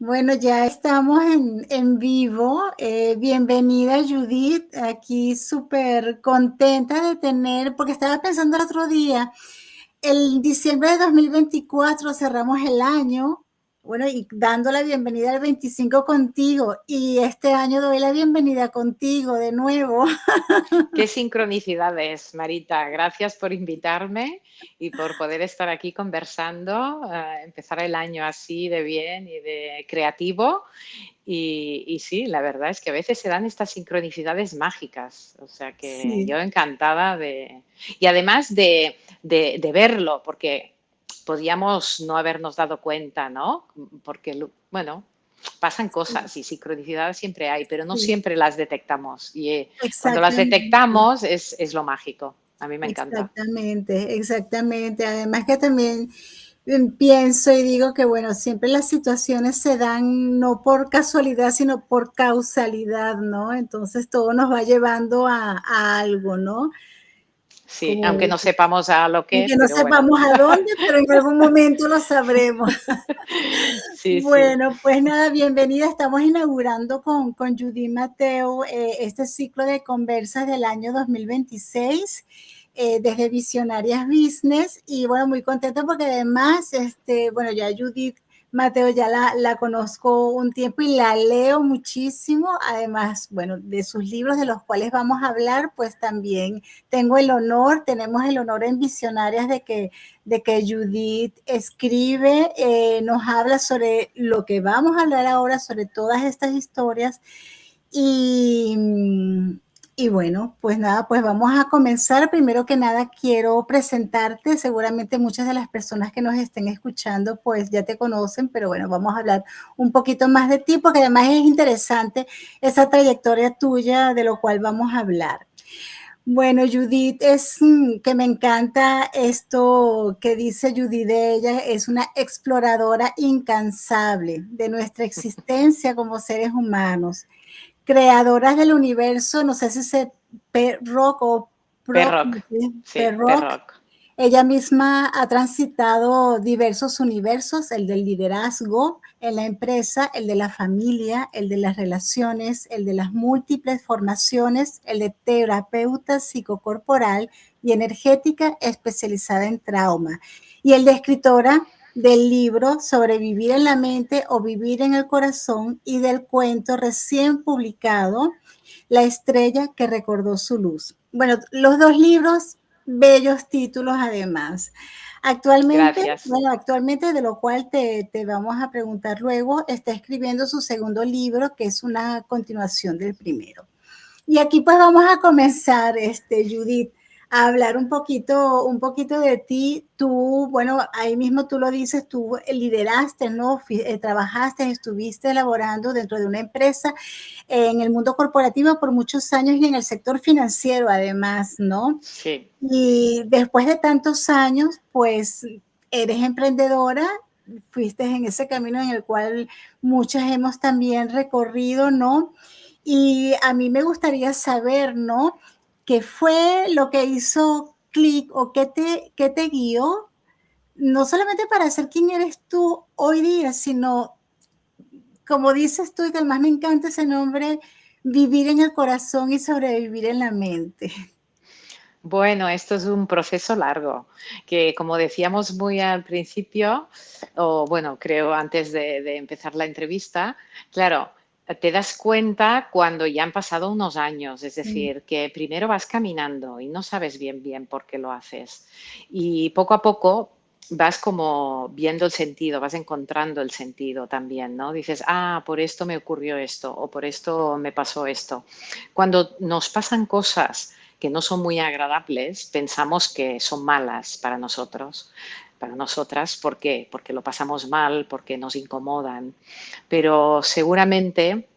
Bueno, ya estamos en vivo. Bienvenida, Judith. Aquí súper contenta de tener, porque estaba pensando el otro día, el diciembre de 2024 cerramos el año, bueno, y dando la bienvenida al 25 contigo. Y este año doy la bienvenida contigo de nuevo. Qué sincronicidades, Marita. Gracias por invitarme y por poder estar aquí conversando, empezar el año así de bien y de creativo. Y sí, la verdad es que a veces se dan estas sincronicidades mágicas. O sea que Sí, yo encantada de... Y además de verlo, porque podíamos no habernos dado cuenta, ¿no? Porque, bueno, pasan sí, cosas y sincronicidades siempre hay, pero no sí, siempre las detectamos. Y cuando las exactamente. detectamos es lo mágico. A mí me encanta. Exactamente, exactamente. Además que también pienso y digo que, bueno, siempre las situaciones se dan no por casualidad, sino por causalidad, ¿no? Entonces todo nos va llevando a algo, ¿no? Sí, aunque Como, no sepamos a lo que, aunque no pero bueno. sepamos a dónde, pero en algún momento lo sabremos. Sí, sí. Bueno, pues nada, bienvenida. Estamos inaugurando con Judy Mateo este ciclo de conversas del año 2026 desde Visionarias Business y bueno, muy contenta porque además, bueno, ya Judith Mateo ya la conozco un tiempo y la leo muchísimo, además, bueno, de sus libros de los cuales vamos a hablar, pues también tenemos el honor en Visionarias de que Judith escribe, nos habla sobre lo que vamos a hablar ahora, sobre todas estas historias. Y, y bueno, pues nada, pues vamos a comenzar. Primero que nada, quiero presentarte. Seguramente muchas de las personas que nos estén escuchando, pues ya te conocen, pero bueno, vamos a hablar un poquito más de ti, porque además es interesante esa trayectoria tuya de lo cual vamos a hablar. Bueno, Judith, es que me encanta esto que dice Judith de ella, es una exploradora incansable de nuestra existencia como seres humanos, creadoras del universo, no sé si se P-Rock o Proc, Perroc. Sí, P-Rock. Perroc. Ella misma ha transitado diversos universos, el del liderazgo en la empresa, el de la familia, el de las relaciones, el de las múltiples formaciones, el de terapeuta psicocorporal y energética especializada en trauma, y el de escritora del libro Sobrevivir en la mente o Vivir en el corazón y del cuento recién publicado La estrella que recordó su luz. Bueno, los dos libros, bellos títulos además. Actualmente, Gracias. bueno, actualmente de lo cual te vamos a preguntar luego, está escribiendo su segundo libro, que es una continuación del primero. Y aquí pues vamos a comenzar, Judith, a hablar un poquito de ti. Tú, bueno, ahí mismo tú lo dices, tú lideraste, ¿no? Trabajaste, estuviste elaborando dentro de una empresa en el mundo corporativo por muchos años y en el sector financiero además, ¿no? Sí. Y después de tantos años, pues eres emprendedora, fuiste en ese camino en el cual muchas hemos también recorrido, ¿no? Y a mí me gustaría saber, ¿no? ¿Qué fue lo que hizo clic o qué te guió? No solamente para ser quien eres tú hoy día, sino, como dices tú, y que además me encanta ese nombre, vivir en el corazón y sobrevivir en la mente. Bueno, esto es un proceso largo, que como decíamos muy al principio, o bueno, creo antes de empezar la entrevista, claro, te das cuenta cuando ya han pasado unos años, es Sí, decir, que primero vas caminando y no sabes bien por qué lo haces. Y poco a poco vas como viendo el sentido, vas encontrando el sentido también, ¿no? Dices, ah, por esto me ocurrió esto o por esto me pasó esto. Cuando nos pasan cosas que no son muy agradables, pensamos que son malas para nosotras, ¿por qué? Porque lo pasamos mal, porque nos incomodan, pero seguramente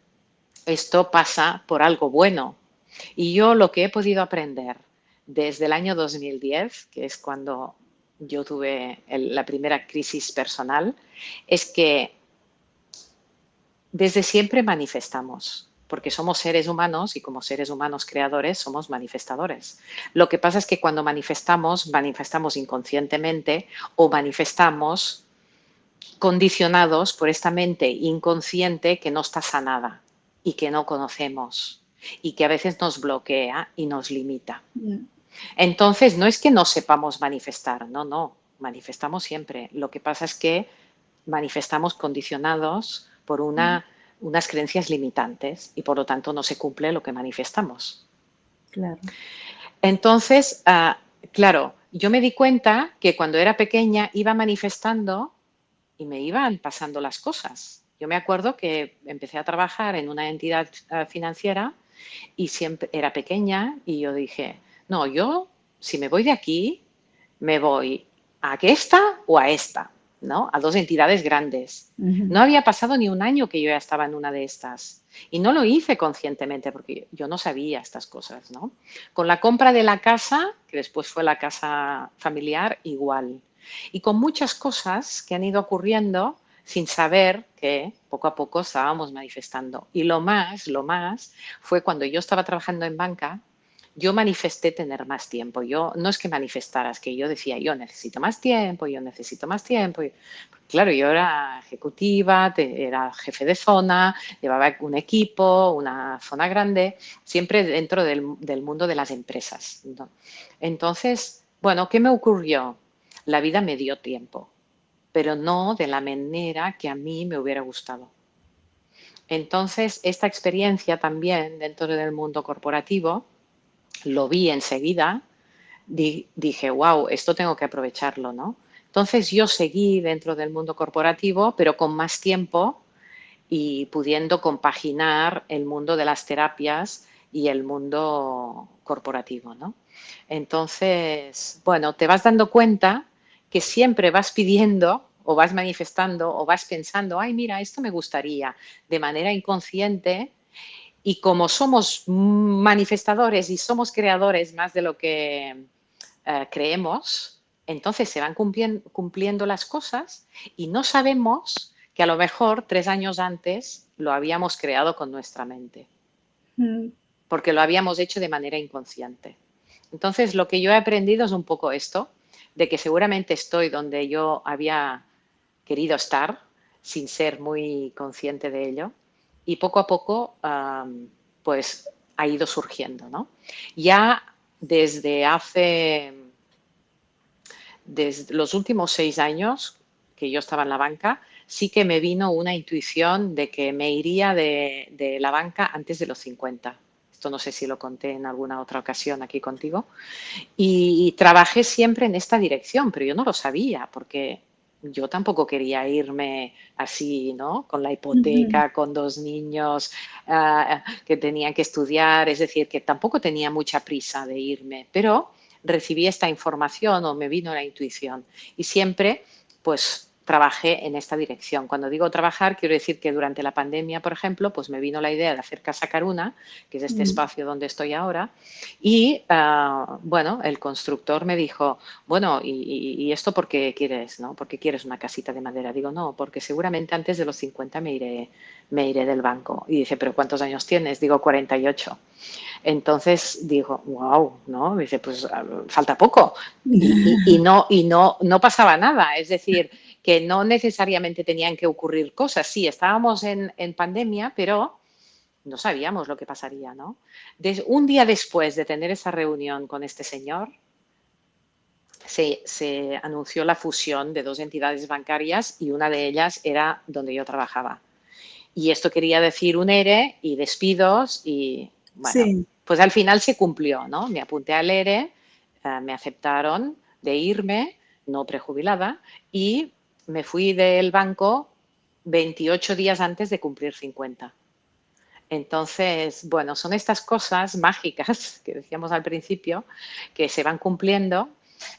esto pasa por algo bueno. Y yo lo que he podido aprender desde el año 2010, que es cuando yo tuve la primera crisis personal, es que desde siempre manifestamos, porque somos seres humanos y como seres humanos creadores somos manifestadores. Lo que pasa es que cuando manifestamos, manifestamos inconscientemente o manifestamos condicionados por esta mente inconsciente que no está sanada y que no conocemos y que a veces nos bloquea y nos limita. Mm, Entonces, no es que no sepamos manifestar, no, no, manifestamos siempre. Lo que pasa es que manifestamos condicionados por mm, unas creencias limitantes y por lo tanto no se cumple lo que manifestamos. claro. Entonces, claro, yo me di cuenta que cuando era pequeña iba manifestando y me iban pasando las cosas. Yo me acuerdo que empecé a trabajar en una entidad financiera y siempre era pequeña y yo dije, no, yo si me voy de aquí, me voy a esta o a esta, ¿no? A dos entidades grandes. Ujú. No había pasado ni un año que yo ya estaba en una de estas. Y no lo hice conscientemente porque yo no sabía estas cosas, ¿no? Con la compra de la casa, que después fue la casa familiar, igual. Y con muchas cosas que han ido ocurriendo sin saber que poco a poco estábamos manifestando. Y lo más fue cuando yo estaba trabajando en banca, yo manifesté tener más tiempo. Yo no es que manifestara, es que yo decía, yo necesito más tiempo, yo necesito más tiempo. Claro, yo era ejecutiva, era jefe de zona, llevaba un equipo, una zona grande, siempre dentro del mundo de las empresas, ¿no? Entonces, bueno, ¿qué me ocurrió? La vida me dio tiempo, pero no de la manera que a mí me hubiera gustado. Entonces, esta experiencia también dentro del mundo corporativo, lo vi enseguida, dije, wow, esto tengo que aprovecharlo, ¿no? Entonces yo seguí dentro del mundo corporativo, pero con más tiempo y pudiendo compaginar el mundo de las terapias y el mundo corporativo, ¿no? Entonces, bueno, te vas dando cuenta que siempre vas pidiendo o vas manifestando o vas pensando, ay, mira, esto me gustaría, de manera inconsciente, y como somos manifestadores y somos creadores más de lo que creemos, entonces se van cumpliendo las cosas y no sabemos que a lo mejor 3 años antes lo habíamos creado con nuestra mente, Mm, porque lo habíamos hecho de manera inconsciente. Entonces, lo que yo he aprendido es un poco esto, de que seguramente estoy donde yo había querido estar, sin ser muy consciente de ello, y poco a poco, pues ha ido surgiendo, ¿no? Ya desde hace, desde los últimos 6 años que yo estaba en la banca, sí que me vino una intuición de que me iría de la banca antes de los 50. Esto no sé si lo conté en alguna otra ocasión aquí contigo. Y trabajé siempre en esta dirección, pero yo no lo sabía porque yo tampoco quería irme así, ¿no? Con la ujú. hipoteca, con 2 niños que tenían que estudiar, es decir, que tampoco tenía mucha prisa de irme, pero recibí esta información o me vino la intuición y siempre, pues, trabajé en esta dirección. Cuando digo trabajar, quiero decir que durante la pandemia, por ejemplo, pues me vino la idea de hacer Casa Caruna, que es este Mm, espacio donde estoy ahora, y bueno, el constructor me dijo, bueno, ¿y esto por qué quieres, no? ¿Por qué quieres una casita de madera? Digo, no, porque seguramente antes de los 50 me iré del banco. Y dice, ¿pero cuántos años tienes? Digo, 48. Entonces digo, wow, ¿no? Dice, pues falta poco. Y no pasaba nada. Es decir, que no necesariamente tenían que ocurrir cosas. Sí, estábamos en pandemia, pero no sabíamos lo que pasaría, ¿no? Un día después de tener esa reunión con este señor, se anunció la fusión de dos entidades bancarias y una de ellas era donde yo trabajaba. Y esto quería decir un ERE y despidos y, bueno, sí. pues al final se cumplió, ¿no? Me apunté al ERE, me aceptaron de irme, no prejubilada, y me fui del banco 28 días antes de cumplir 50. Entonces, bueno, son estas cosas mágicas que decíamos al principio, que se van cumpliendo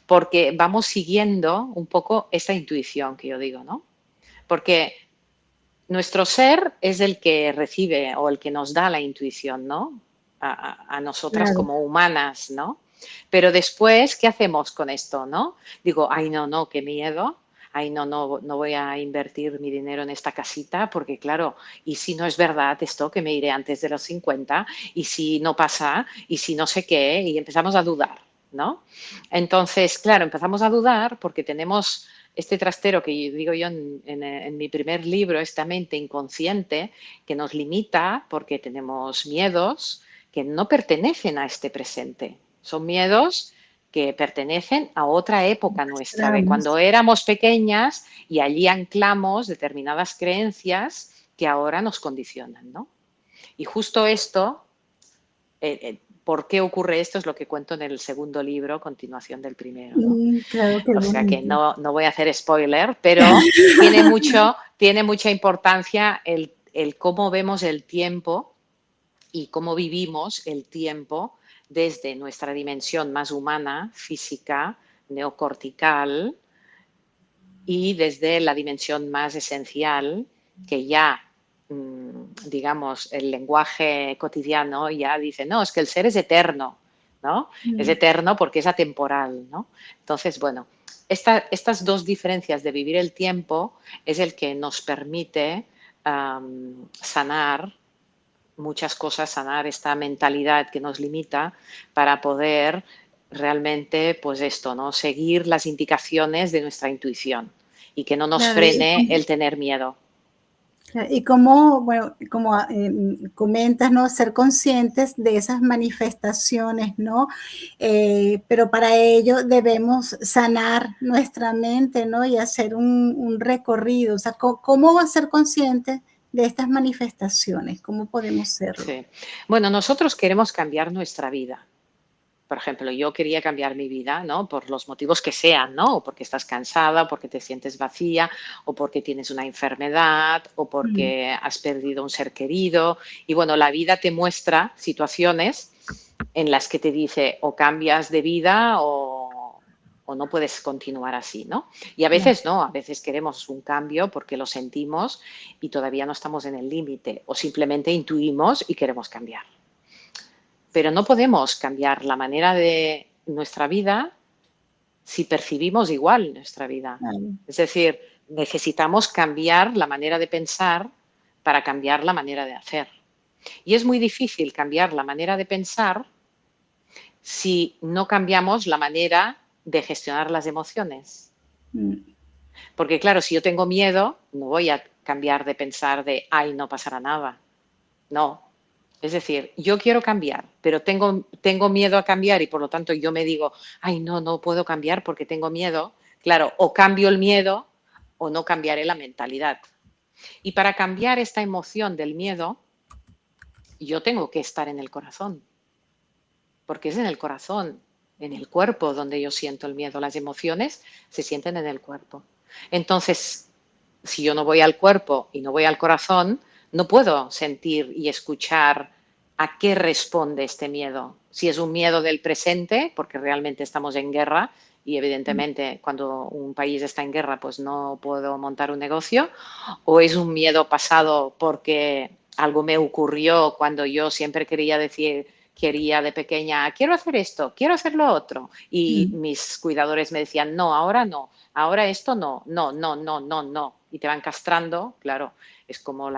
porque vamos siguiendo un poco esta intuición que yo digo, ¿no? Porque nuestro ser es el que recibe o el que nos da la intuición, ¿no? A nosotras Claro. como humanas, ¿no? Pero después, ¿qué hacemos con esto, no? Digo, ay, no, no, qué miedo. Ay, no, no, no voy a invertir mi dinero en esta casita porque, claro, y si no es verdad esto, que me iré antes de los 50, y si no pasa, y si no sé qué, y empezamos a dudar, ¿no? Entonces, claro, empezamos a dudar porque tenemos este trastero que digo yo en mi primer libro, esta mente inconsciente que nos limita porque tenemos miedos que no pertenecen a este presente. Son miedos que pertenecen a otra época nuestra, de Esperamos. cuando éramos pequeñas y allí anclamos determinadas creencias que ahora nos condicionan, ¿no? Y justo esto, ¿por qué ocurre esto? Es lo que cuento en el segundo libro, continuación del primero, ¿no? Claro, qué O sea que bonito. no voy a hacer spoiler, pero tiene mucha importancia el cómo vemos el tiempo y cómo vivimos el tiempo desde nuestra dimensión más humana, física, neocortical, y desde la dimensión más esencial, que ya, digamos, el lenguaje cotidiano ya dice, no, es que el ser es eterno, ¿no? Es Mm, eterno porque es atemporal, ¿no? Entonces, bueno, estas dos diferencias de vivir el tiempo es el que nos permite sanar muchas cosas, sanar esta mentalidad que nos limita para poder realmente, pues esto, ¿no? Seguir las indicaciones de nuestra intuición y que no nos claro, frene el tener miedo. y como, bueno, como comentas, ¿no? Ser conscientes de esas manifestaciones, ¿no? Pero para ello debemos sanar nuestra mente, ¿no? Y hacer un recorrido. O sea, ¿cómo va a ser consciente de estas manifestaciones? ¿Cómo podemos serlo? Sí. Bueno, nosotros queremos cambiar nuestra vida. Por ejemplo, yo quería cambiar mi vida, ¿no? Por los motivos que sean, ¿no? O porque estás cansada, o porque te sientes vacía, o porque tienes una enfermedad, o Mm, porque has perdido un ser querido. Y bueno, la vida te muestra situaciones en las que te dice o cambias de vida o no puedes continuar así, ¿no? Y a claro. veces no, a veces queremos un cambio porque lo sentimos y todavía no estamos en el límite, o simplemente intuimos y queremos cambiar. Pero no podemos cambiar la manera de nuestra vida si percibimos igual nuestra vida. Claro. Es decir, necesitamos cambiar la manera de pensar para cambiar la manera de hacer. Y es muy difícil cambiar la manera de pensar si no cambiamos la manera de gestionar las emociones. Mm, Porque claro, si yo tengo miedo, no voy a cambiar de pensar de, ay, no pasará nada. No. Es decir, yo quiero cambiar, pero tengo miedo a cambiar y por lo tanto yo me digo, ay, no puedo cambiar porque tengo miedo. Claro, o cambio el miedo o no cambiaré la mentalidad. Y para cambiar esta emoción del miedo, yo tengo que estar en el corazón, porque es en el corazón, en el cuerpo donde yo siento el miedo. Las emociones se sienten en el cuerpo. Entonces, si yo no voy al cuerpo y no voy al corazón, no puedo sentir y escuchar a qué responde este miedo. Si es un miedo del presente, porque realmente estamos en guerra y mm, evidentemente cuando un país está en guerra, pues no puedo montar un negocio, o es un miedo pasado porque algo me ocurrió cuando yo siempre quería de pequeña, quiero hacer esto, quiero hacer lo otro. Y mm, mis cuidadores me decían, no, ahora esto no. Y te van castrando, claro, es como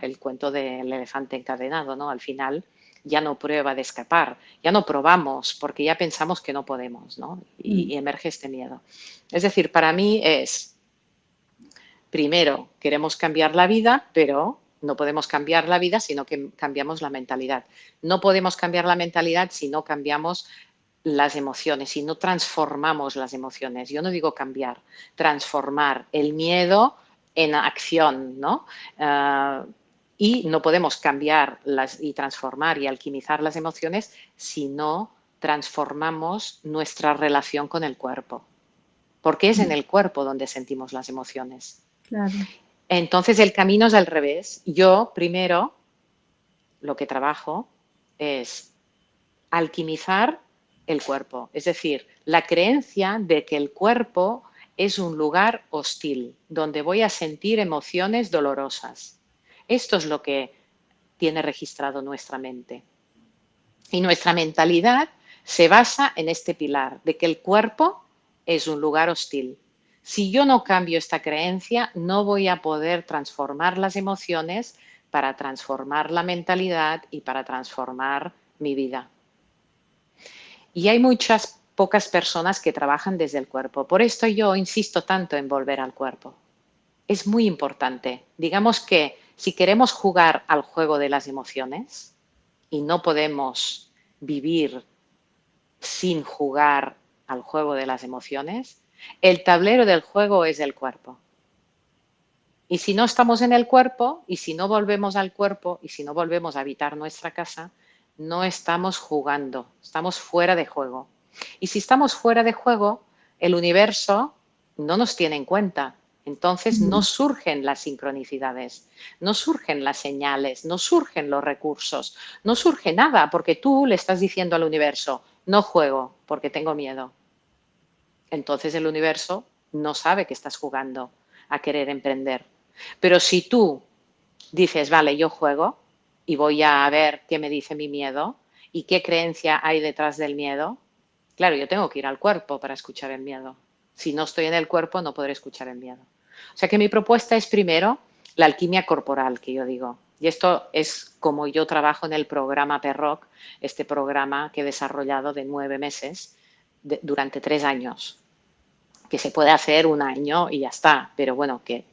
el cuento del elefante encadenado, ¿no? Al final ya no prueba de escapar, ya no probamos porque ya pensamos que no podemos, ¿no? mm, Y emerge este miedo. Es decir, para mí es, primero, queremos cambiar la vida, pero no podemos cambiar la vida si no que cambiamos la mentalidad. No podemos cambiar la mentalidad si no cambiamos las emociones, si no transformamos las emociones. Yo no digo cambiar, transformar el miedo en acción, ¿no? Uh, y no podemos cambiar y transformar y alquimizar las emociones si no transformamos nuestra relación con el cuerpo, porque es en mm, el cuerpo donde sentimos las emociones. claro. Entonces el camino es al revés. Yo primero lo que trabajo es alquimizar el cuerpo, es decir, la creencia de que el cuerpo es un lugar hostil, donde voy a sentir emociones dolorosas. Esto es lo que tiene registrado nuestra mente. Y nuestra mentalidad se basa en este pilar, de que el cuerpo es un lugar hostil. Si yo no cambio esta creencia, no voy a poder transformar las emociones para transformar la mentalidad y para transformar mi vida. Y hay muchas pocas personas que trabajan desde el cuerpo. Por esto yo insisto tanto en volver al cuerpo. Es muy importante. Digamos que si queremos jugar al juego de las emociones y no podemos vivir sin jugar al juego de las emociones, el tablero del juego es el cuerpo. Y si no estamos en el cuerpo, y si no volvemos al cuerpo, y si no volvemos a habitar nuestra casa, no estamos jugando, estamos fuera de juego. Y si estamos fuera de juego, el universo no nos tiene en cuenta. Entonces no surgen las sincronicidades, no surgen las señales, no surgen los recursos, no surge nada, porque tú le estás diciendo al universo, no juego porque tengo miedo. Entonces el universo no sabe que estás jugando a querer emprender. Pero si tú dices, vale, yo juego y voy a ver qué me dice mi miedo y qué creencia hay detrás del miedo, claro, yo tengo que ir al cuerpo para escuchar el miedo. Si no estoy en el cuerpo, no podré escuchar el miedo. O sea que mi propuesta es primero la alquimia corporal, que yo digo. Y esto es como yo trabajo en el programa PERROC, este programa que he desarrollado de 9 meses durante 3 años, que se puede hacer un año y ya está, pero bueno, que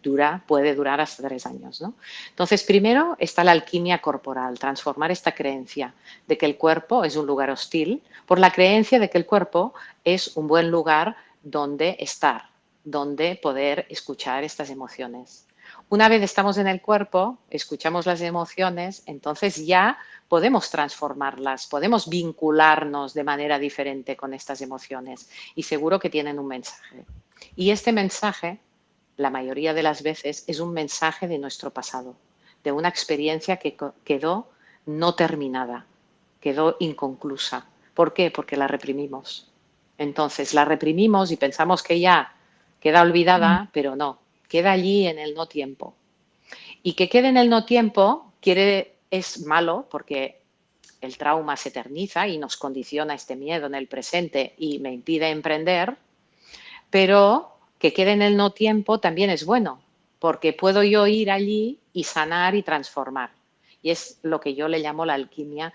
puede durar hasta 3 años, ¿no? Entonces, primero está la alquimia corporal, transformar esta creencia de que el cuerpo es un lugar hostil por la creencia de que el cuerpo es un buen lugar donde estar, donde poder escuchar estas emociones. Una vez estamos en el cuerpo, escuchamos las emociones, entonces ya podemos transformarlas, podemos vincularnos de manera diferente con estas emociones y seguro que tienen un mensaje. Y este mensaje, la mayoría de las veces, es un mensaje de nuestro pasado, de una experiencia que quedó no terminada, quedó inconclusa. ¿Por qué? Porque la reprimimos. Entonces la reprimimos y pensamos que ya queda olvidada, pero no, queda allí en el no tiempo. Y que quede en el no tiempo es malo porque el trauma se eterniza y nos condiciona este miedo en el presente y me impide emprender, pero que quede en el no tiempo también es bueno, porque puedo yo ir allí y sanar y transformar. Y es lo que yo le llamo la alquimia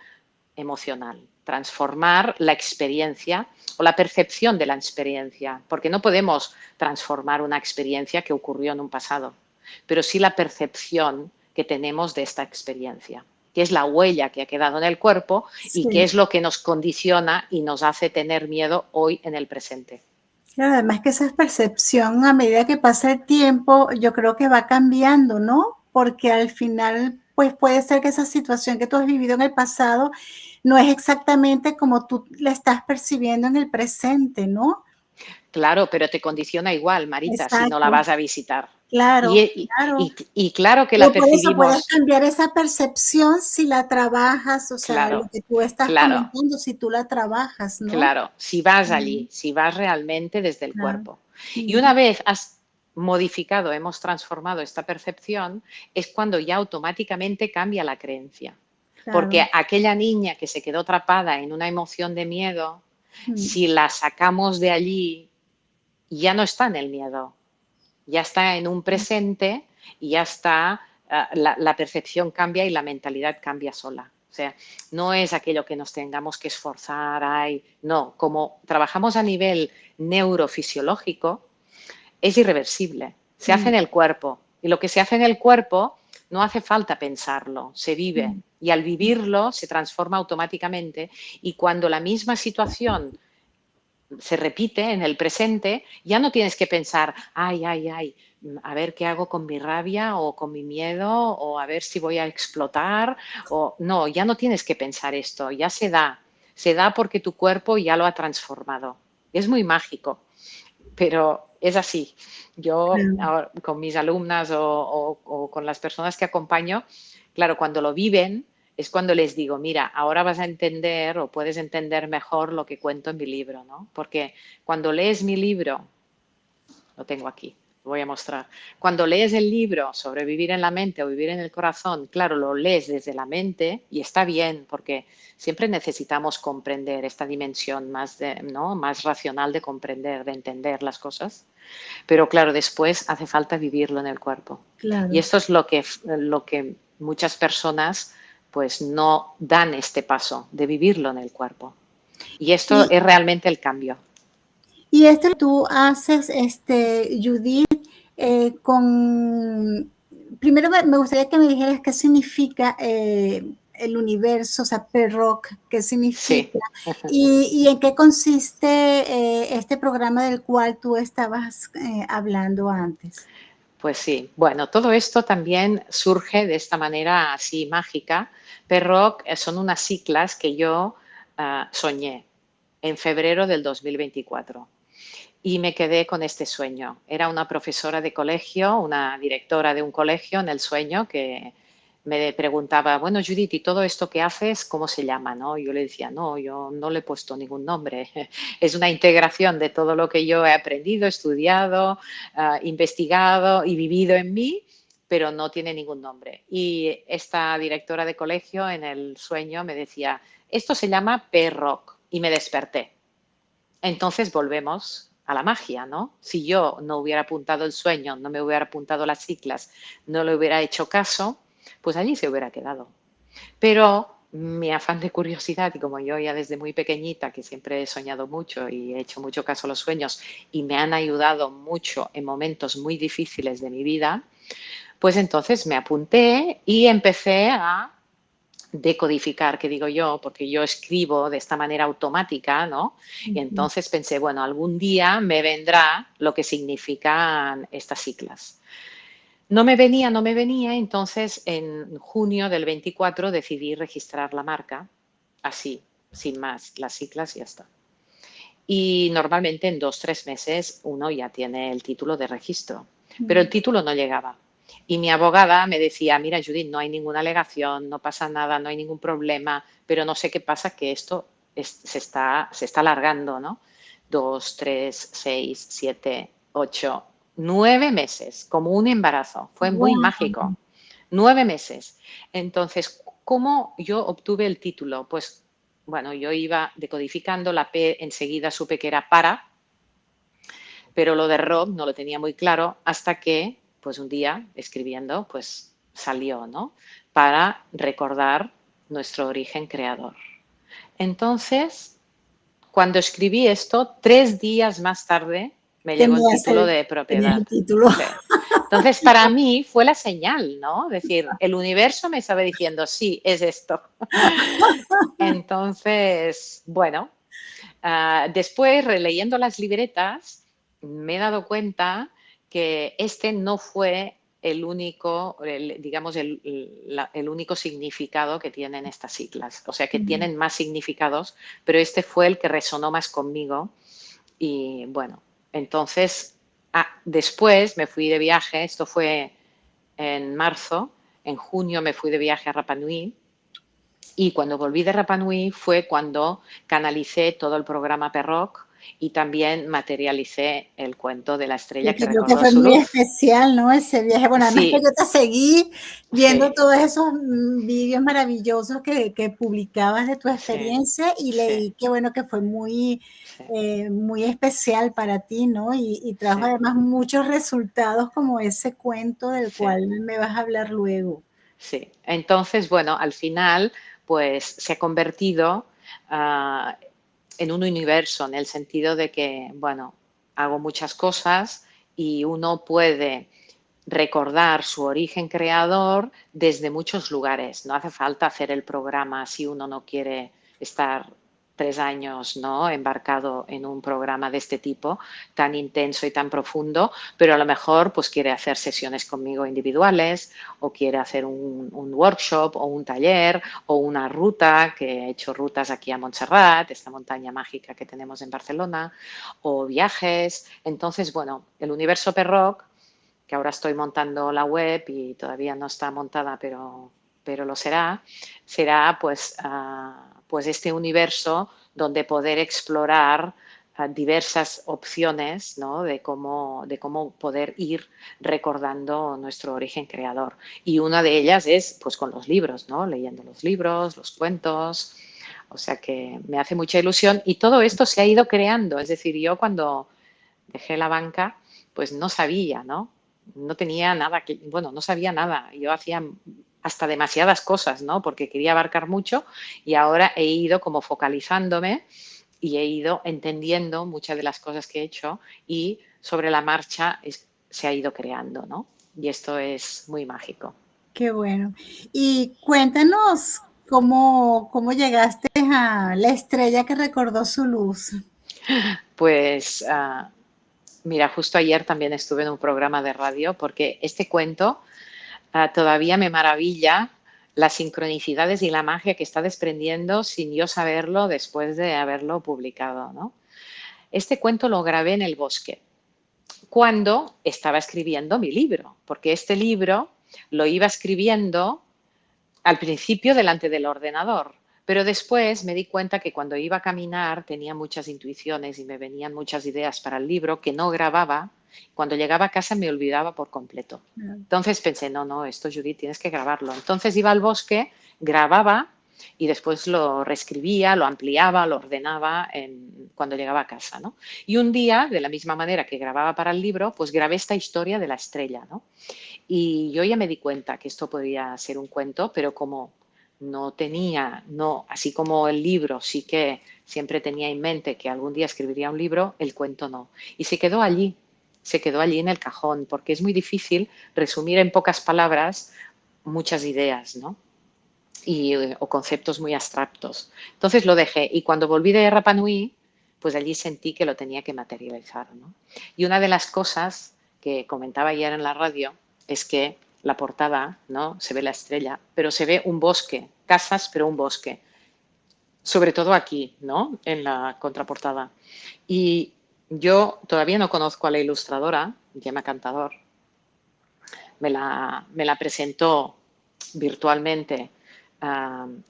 emocional, transformar la experiencia o la percepción de la experiencia, porque no podemos transformar una experiencia que ocurrió en un pasado, pero sí la percepción que tenemos de esta experiencia, que es la huella que ha quedado en el cuerpo y que Sí. es lo que nos condiciona y nos hace tener miedo hoy en el presente. Claro, además que esa percepción a medida que pasa el tiempo, yo creo que va cambiando, ¿no? Porque al final, pues puede ser que esa situación que tú has vivido en el pasado no es exactamente como tú la estás percibiendo en el presente, ¿no? Claro, pero te condiciona igual, Marita, si no la Exacto, vas a visitar. claro, claro. Y claro que la Pero por eso puedes percibimos, cambiar esa percepción si la trabajas, o sea, lo claro, que tú estás claro. comentando, si tú la trabajas, ¿no? Claro, si vas Mm, allí, si vas realmente desde el claro. cuerpo. Y una Ujú, vez has modificado, hemos transformado esta percepción, es cuando ya automáticamente cambia la creencia. claro. Porque aquella niña que se quedó atrapada en una emoción de miedo, Mm, si la sacamos de allí, ya no está en el miedo, ya está en un presente y ya está, la percepción cambia y la mentalidad cambia sola. O sea, no es aquello que nos tengamos que esforzar, no, como trabajamos a nivel neurofisiológico, es irreversible, se hace mm, en el cuerpo y lo que se hace en el cuerpo no hace falta pensarlo, se vive mm, y al vivirlo se transforma automáticamente y cuando la misma situación se repite en el presente, ya no tienes que pensar, a ver qué hago con mi rabia o con mi miedo o a ver si voy a explotar o no, ya no tienes que pensar esto, ya se da porque tu cuerpo ya lo ha transformado. Es muy mágico, pero es así. Yo claro. con mis alumnas o con las personas que acompaño, claro, cuando lo viven es cuando les digo, mira, ahora vas a entender o puedes entender mejor lo que cuento en mi libro, ¿no? Porque cuando lees mi libro, lo tengo aquí, lo voy a mostrar. Cuando lees el libro sobre vivir en la mente o vivir en el corazón, claro, lo lees desde la mente y está bien porque siempre necesitamos comprender esta dimensión más, ¿no? más racional de comprender, de entender las cosas. Pero claro, después hace falta vivirlo en el cuerpo. Y Claro, esto es lo que muchas personas pues no dan este paso de vivirlo en el cuerpo. Y esto Y, es realmente el cambio. y esto que tú haces, Judith, primero me gustaría que me dijeras qué significa el universo, o sea, Perrock, qué Sí. significa y en qué consiste este programa del cual tú estabas hablando antes. Pues sí, bueno, todo esto también surge de esta manera así mágica. PERROC son unas siglas que yo soñé en febrero del 2024 y me quedé con este sueño. Era una profesora de colegio, una directora de un colegio en el sueño que me preguntaba, bueno, Judith, ¿y todo esto que haces, cómo se llama? ¿No? Yo le decía, no, yo no le he puesto ningún nombre. Es una integración de todo lo que yo he aprendido, estudiado, investigado y vivido en mí, pero no tiene ningún nombre. Y esta directora de colegio en el sueño me decía, esto se llama P-Rock y me desperté. Entonces volvemos a la magia, ¿no? Si yo no hubiera apuntado el sueño, no me hubiera apuntado las siglas, no le hubiera hecho caso, pues allí se hubiera quedado. Pero mi afán de curiosidad, y como yo ya desde muy pequeñita, que siempre he soñado mucho y he hecho mucho caso a los sueños y me han ayudado mucho en momentos muy difíciles de mi vida, pues entonces me apunté y empecé a decodificar, que digo yo, porque yo escribo de esta manera automática, ¿no? Y Ujú. entonces pensé, bueno, algún día me vendrá lo que significan estas siglas. No me venía, entonces en junio del 24 decidí registrar la marca, así, sin más, las siglas y ya está. Y normalmente en 2, 3 meses uno ya tiene el título de registro, pero el título no llegaba. Y mi abogada me decía, mira Judith, no hay ninguna alegación, no pasa nada, no hay ningún problema, pero no sé qué pasa, que esto se está alargando, ¿no? 2, 3, 6, 7, 8, 9 meses, como un embarazo. Fue muy Wow. mágico. 9 meses. Entonces, ¿cómo yo obtuve el título? Pues bueno, yo iba decodificando, la P enseguida supe que era para, pero lo de rock no lo tenía muy claro hasta que, pues un día, escribiendo, pues salió, ¿no? Para recordar nuestro origen creador. Entonces, cuando escribí esto, 3 días más tarde me llegó el Tenías título el, de tenías propiedad. el título. Sí. Entonces, para mí fue la señal, ¿no? Es decir, el universo me estaba diciendo, sí, es esto. Entonces, bueno, después, releyendo las libretas, me he dado cuenta que este no fue el único, digamos, el único significado que tienen estas siglas. O sea, que tienen más significados, pero este fue el que resonó más conmigo. Y bueno, entonces, después me fui de viaje, esto fue en marzo, en junio me fui de viaje a Rapa Nui y cuando volví de Rapa Nui fue cuando canalicé todo el programa Perroc y también materialicé el cuento de la Sí, estrella que que creo que recordó fue su muy luz. especial, ¿no? Ese viaje. Bueno, además que Sí, yo te seguí viendo sí, todos esos vídeos maravillosos que publicabas de tu sí, experiencia y sí, leí que bueno, que fue sí, muy especial para ti, ¿no? Y trajo sí, además muchos resultados como ese cuento del sí, cual me vas a hablar luego. sí. Entonces, bueno, al final, pues se ha convertido ah, en un universo, en el sentido de que, bueno, hago muchas cosas y uno puede recordar su origen creador desde muchos lugares. No hace falta hacer el programa si uno no quiere estar 3 años, ¿no?, embarcado en un programa de este tipo tan intenso y tan profundo, pero a lo mejor pues quiere hacer sesiones conmigo individuales o quiere hacer un workshop o un taller o una ruta, que he hecho rutas aquí a Montserrat, esta montaña mágica que tenemos en Barcelona, o viajes. Entonces, bueno, el universo Perroc, que ahora estoy montando la web y todavía no está montada, pero lo será pues, pues este universo donde poder explorar diversas opciones, ¿no?, de cómo poder ir recordando nuestro origen creador. Y una de ellas es pues con los libros, ¿no?, leyendo los libros, los cuentos. O sea que me hace mucha ilusión y todo esto se ha ido creando. Es decir, yo cuando dejé la banca, pues no sabía, ¿no? No tenía nada que, bueno, no sabía nada. Yo hacía hasta demasiadas cosas, ¿no? Porque quería abarcar mucho y ahora he ido como focalizándome y he ido entendiendo muchas de las cosas que he hecho y sobre la marcha se ha ido creando, ¿no? Y esto es muy mágico. Qué bueno. Y cuéntanos cómo llegaste a la estrella que recordó su luz. Pues mira, justo ayer también estuve en un programa de radio porque este cuento todavía me maravilla las sincronicidades y la magia que está desprendiendo sin yo saberlo después de haberlo publicado, ¿no? Este cuento lo grabé en el bosque cuando estaba escribiendo mi libro, porque este libro lo iba escribiendo al principio delante del ordenador, pero después me di cuenta que cuando iba a caminar tenía muchas intuiciones y me venían muchas ideas para el libro que no grababa. Cuando llegaba a casa me olvidaba por completo. Entonces pensé, no, esto Judith tienes que grabarlo. Entonces iba al bosque, grababa y después lo reescribía, lo ampliaba, lo ordenaba cuando llegaba a casa, ¿no? Y un día, de la misma manera que grababa para el libro, pues grabé esta historia de la estrella, ¿no? Y yo ya me di cuenta que esto podía ser un cuento, pero como no tenía, no, así como el libro sí que siempre tenía en mente que algún día escribiría un libro, el cuento no. Y se quedó allí en el cajón, porque es muy difícil resumir en pocas palabras muchas ideas, ¿no? O conceptos muy abstractos. Entonces lo dejé y cuando volví de Rapa Nui, pues allí sentí que lo tenía que materializar, ¿no? Y una de las cosas que comentaba ayer en la radio es que la portada, ¿no? Se ve la estrella, pero se ve un bosque, casas, pero un bosque. Sobre todo aquí, ¿no? En la contraportada. Y yo todavía no conozco a la ilustradora, Gemma Cantador. Me la presentó virtualmente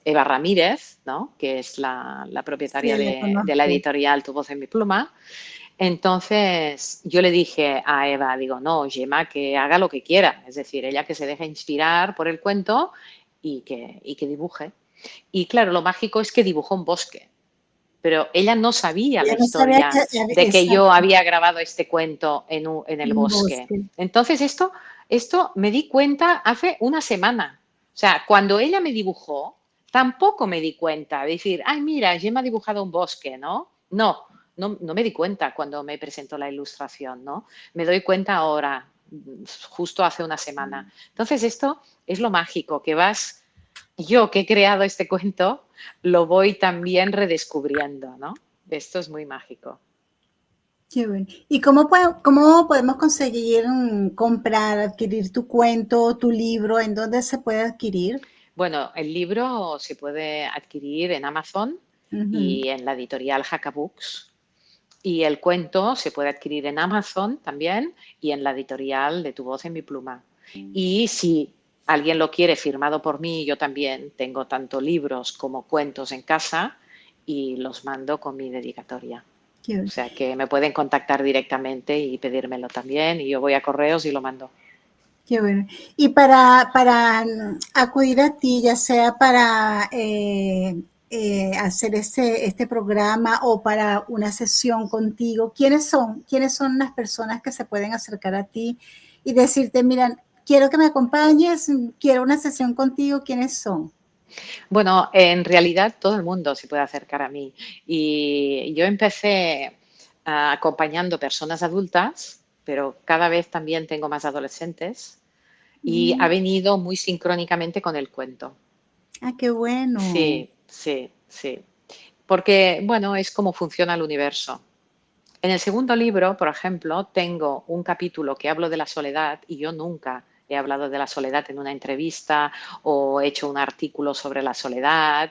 Eva Ramírez, ¿no? Que es la Sí, propietaria la de la conozco. editorial Tu voz en mi pluma. Entonces yo le dije a Eva, digo, no, Gemma, que haga lo que quiera, es decir, ella que se deje inspirar por el cuento y que dibuje. Y claro, lo mágico es que dibujó un bosque, pero ella no sabía la Ya no sabía que historia de que yo exacto, había grabado este cuento en el un bosque. bosque. Entonces esto me di cuenta hace una semana. O sea, cuando ella me dibujó, tampoco me di cuenta de decir, ay, mira, Gemma ha dibujado un bosque, ¿no? No me di cuenta cuando me presentó la ilustración, ¿no? Me doy cuenta ahora, justo hace una semana. Entonces esto es lo mágico, que yo que he creado este cuento, lo voy también redescubriendo, ¿no? Esto es muy mágico. Qué bueno. ¿Y cómo podemos conseguir comprar, adquirir tu cuento, tu libro? ¿En dónde se puede adquirir? Bueno, el libro se puede adquirir en Amazon Ujú. y en la editorial Hackabooks. Y el cuento se puede adquirir en Amazon también y en la editorial de Tu voz en mi pluma. Y si alguien lo quiere firmado por mí, yo también tengo tanto libros como cuentos en casa y los mando con mi dedicatoria. Qué O bueno. sea que me pueden contactar directamente y pedírmelo también y yo voy a correos y lo mando. Qué bueno. Y para acudir a ti, ya sea para hacer este programa o para una sesión contigo, ¿quiénes son? ¿Quiénes son las personas que se pueden acercar a ti y decirte, mira, quiero que me acompañes, quiero una sesión contigo? ¿Quiénes son? Bueno, en realidad todo el mundo se puede acercar a mí y yo empecé acompañando personas adultas, pero cada vez también tengo más adolescentes y ha Mm. venido muy sincrónicamente con el cuento. Ah, qué bueno. Sí, sí, sí. Porque, bueno, es como funciona el universo. En el segundo libro, por ejemplo, tengo un capítulo que hablo de la soledad y yo nunca he hablado de la soledad en una entrevista o he hecho un artículo sobre la soledad.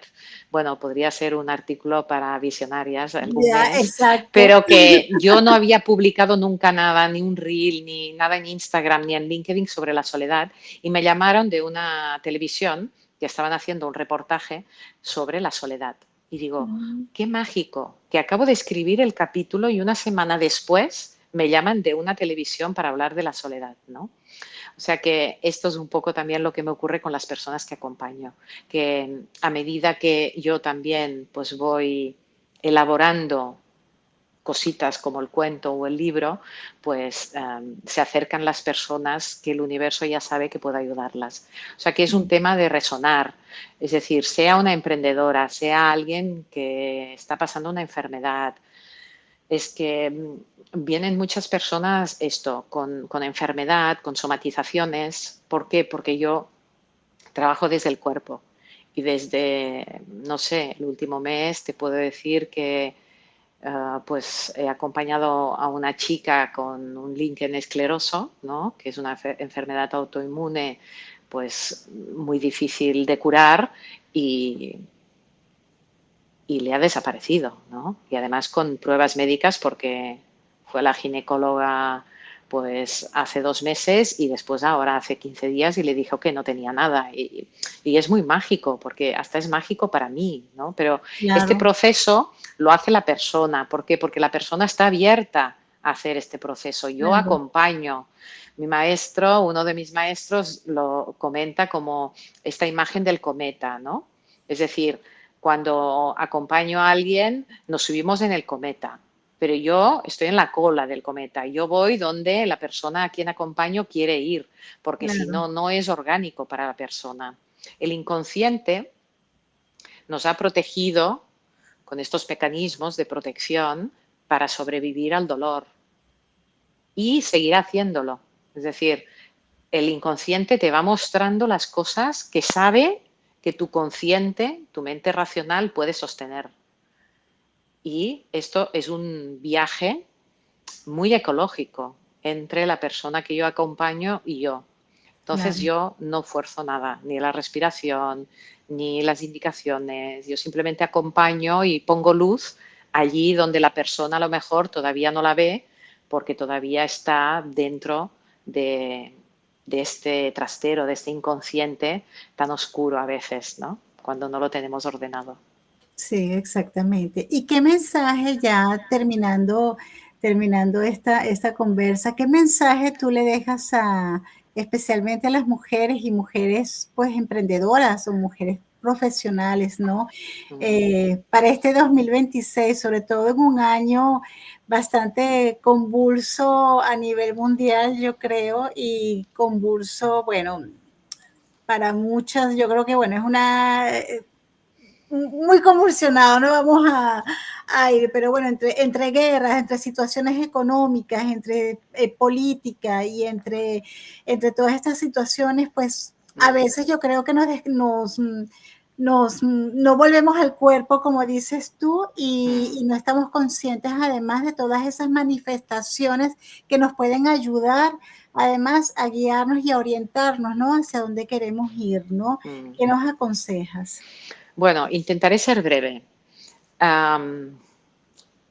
Bueno, podría ser un artículo para visionarias algún Ya, mes, exacto. pero que yo no había publicado nunca nada, ni un reel, ni nada en Instagram, ni en LinkedIn sobre la soledad. Y me llamaron de una televisión que estaban haciendo un reportaje sobre la soledad. Y digo, Mm. qué mágico, que acabo de escribir el capítulo y una semana después me llaman de una televisión para hablar de la soledad, ¿no? O sea que esto es un poco también lo que me ocurre con las personas que acompaño, que a medida que yo también pues voy elaborando cositas como el cuento o el libro, pues se acercan las personas que el universo ya sabe que puede ayudarlas. O sea que es un tema de resonar, es decir, sea una emprendedora, sea alguien que está pasando una enfermedad, es que vienen muchas personas con enfermedad, con somatizaciones. ¿Por qué? Porque yo trabajo desde el cuerpo y desde, no sé, el último mes te puedo decir que pues he acompañado a una chica con un Lincoln escleroso, ¿no? Que es una enfermedad autoinmune pues muy difícil de curar y, y le ha desaparecido, ¿no? Y además con pruebas médicas porque fue a la ginecóloga pues hace 2 meses y después ahora hace 15 días y le dijo que no tenía nada. Y es muy mágico, porque hasta es mágico para mí, ¿no? Pero este Claro, proceso lo hace la persona. ¿Por qué? Porque la persona está abierta a hacer este proceso. Yo claro, acompaño. Mi maestro, uno de mis maestros, lo comenta como esta imagen del cometa, ¿no? Es decir, cuando acompaño a alguien, nos subimos en el cometa, pero yo estoy en la cola del cometa. Yo voy donde la persona a quien acompaño quiere ir, porque si claro, no, no es orgánico para la persona. El inconsciente nos ha protegido con estos mecanismos de protección para sobrevivir al dolor y seguir haciéndolo. Es decir, el inconsciente te va mostrando las cosas que sabe que tu consciente, tu mente racional puede sostener. Y esto es un viaje muy ecológico entre la persona que yo acompaño y yo. Entonces claro. yo no fuerzo nada, ni la respiración, ni las indicaciones. Yo simplemente acompaño y pongo luz allí donde la persona a lo mejor todavía no la ve porque todavía está dentro de, de este trastero, de este inconsciente tan oscuro a veces, ¿no? Cuando no lo tenemos ordenado. Sí, exactamente. ¿Y qué mensaje ya terminando esta conversa, qué mensaje tú le dejas a especialmente a las mujeres y mujeres, pues, emprendedoras o mujeres profesionales, ¿no? Mm. Para este 2026, sobre todo en un año bastante convulso a nivel mundial, yo creo, y convulso, bueno, para muchas, yo creo que, bueno, es una muy convulsionado, no vamos a ir, pero bueno, entre guerras, entre situaciones económicas, entre política y entre todas estas situaciones, pues a Mm. veces yo creo que no volvemos al cuerpo, como dices tú, Mm. y no estamos conscientes además de todas esas manifestaciones que nos pueden ayudar además a guiarnos y a orientarnos, ¿no? Hacia dónde queremos ir, ¿no? Mm. ¿Qué nos aconsejas? Bueno, intentaré ser breve. Am,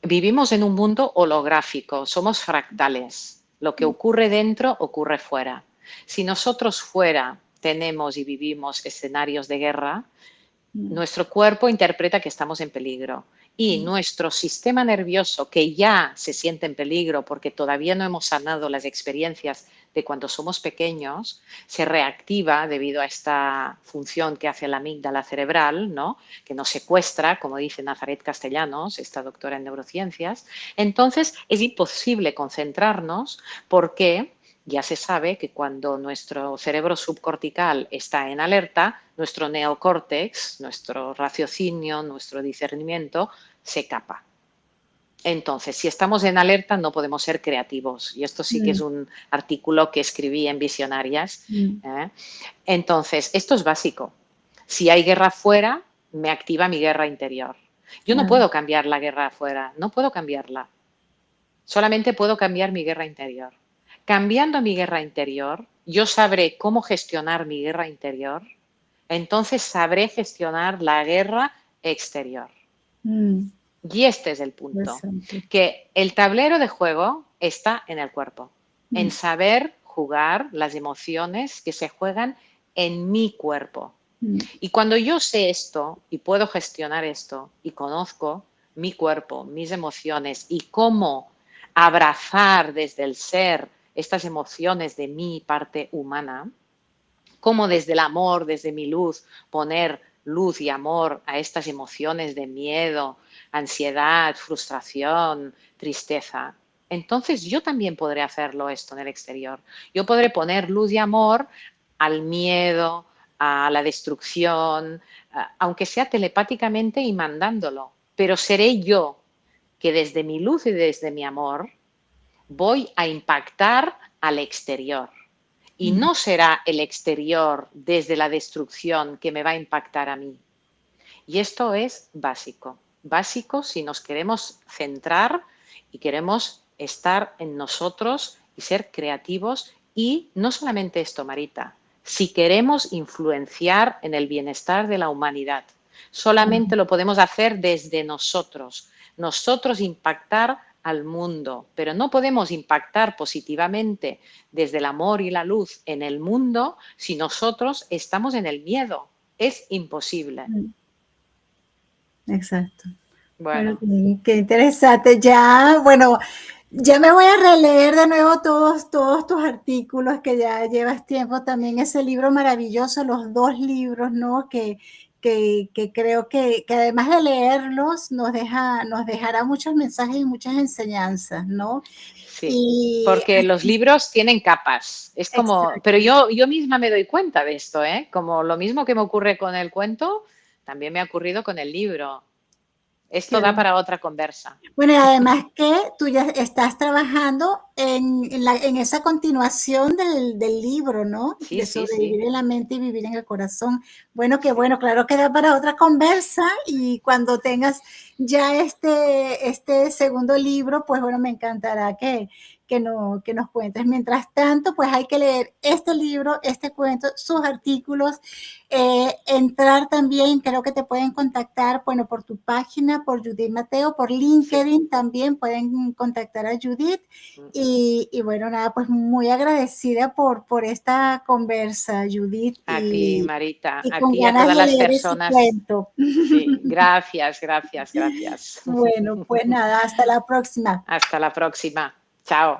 Vivimos en un mundo holográfico, somos fractales. Lo que ocurre dentro ocurre fuera. Si nosotros fuera tenemos y vivimos escenarios de guerra, Mm, nuestro cuerpo interpreta que estamos en peligro y mm, nuestro sistema nervioso, que ya se siente en peligro porque todavía no hemos sanado las experiencias de cuando somos pequeños, se reactiva debido a esta función que hace la amígdala cerebral, ¿no? Que nos secuestra, como dice Nazaret Castellanos, esta doctora en neurociencias. Entonces es imposible concentrarnos porque ya se sabe que cuando nuestro cerebro subcortical está en alerta, nuestro neocórtex, nuestro raciocinio, nuestro discernimiento se capa. Entonces, si estamos en alerta, no podemos ser creativos. Y esto sí que es mm, un artículo que escribí en Visionarias. mm, ¿Eh? Entonces, esto es básico. Si hay guerra afuera, me activa mi guerra interior. Yo no claro, puedo cambiar la guerra afuera, no puedo cambiarla. Solamente puedo cambiar mi guerra interior. Cambiando mi guerra interior, yo sabré cómo gestionar mi guerra interior, entonces sabré gestionar la guerra exterior. mm, Y este es el punto, interesante. que el tablero de juego está en el cuerpo, en Mm, saber jugar las emociones que se juegan en mi cuerpo. mm, Y cuando yo sé esto y puedo gestionar esto y conozco mi cuerpo, mis emociones y cómo abrazar desde el ser estas emociones de mi parte humana, cómo desde el amor, desde mi luz, poner luz y amor a estas emociones de miedo, ansiedad, frustración, tristeza, entonces yo también podré hacerlo esto en el exterior. Yo podré poner luz y amor al miedo, a la destrucción, aunque sea telepáticamente y mandándolo, pero seré yo que desde mi luz y desde mi amor voy a impactar al exterior. Y Mm. no será el exterior desde la destrucción que me va a impactar a mí. Y esto es básico, básico si nos queremos centrar y queremos estar en nosotros y ser creativos. Y no solamente esto, Marita, si queremos influenciar en el bienestar de la humanidad, solamente lo podemos hacer desde nosotros, nosotros impactar al mundo, pero no podemos impactar positivamente desde el amor y la luz en el mundo si nosotros estamos en el miedo. Es imposible. Mm. Exacto. Bueno, Bueno, qué interesante. Ya, bueno, ya me voy a releer de nuevo todos tus artículos que ya llevas tiempo. También ese libro maravilloso, los dos libros, ¿no? Que creo que además de leerlos nos dejará muchos mensajes y muchas enseñanzas, ¿no? sí, Y porque los libros tienen capas. Es como, pero exacto. yo misma me doy cuenta de esto, ¿eh? Como lo mismo que me ocurre con el cuento, también me ha ocurrido con el libro. Esto da para otra conversa. Bueno, y además que tú ya estás trabajando en esa continuación del libro, ¿no? Sí, De sí, sí, sobrevivir en la mente y vivir en el corazón. Bueno, que sí. bueno, claro que da para otra conversa y cuando tengas ya este segundo libro, pues bueno, me encantará que nos cuentes. Mientras tanto, pues hay que leer este libro, este cuento, sus artículos, entrar también, creo que te pueden contactar, bueno, por tu página, por Judith Mateo, por Sí. LinkedIn también pueden contactar a Judith. Y bueno, nada, pues muy agradecida por esta conversa, Judith, A ti, Marita, y a con ti y a ganas todas de las leer ese personas. cuento. Sí, gracias, gracias, gracias. Bueno, pues nada, hasta la próxima. Hasta la próxima. Chao.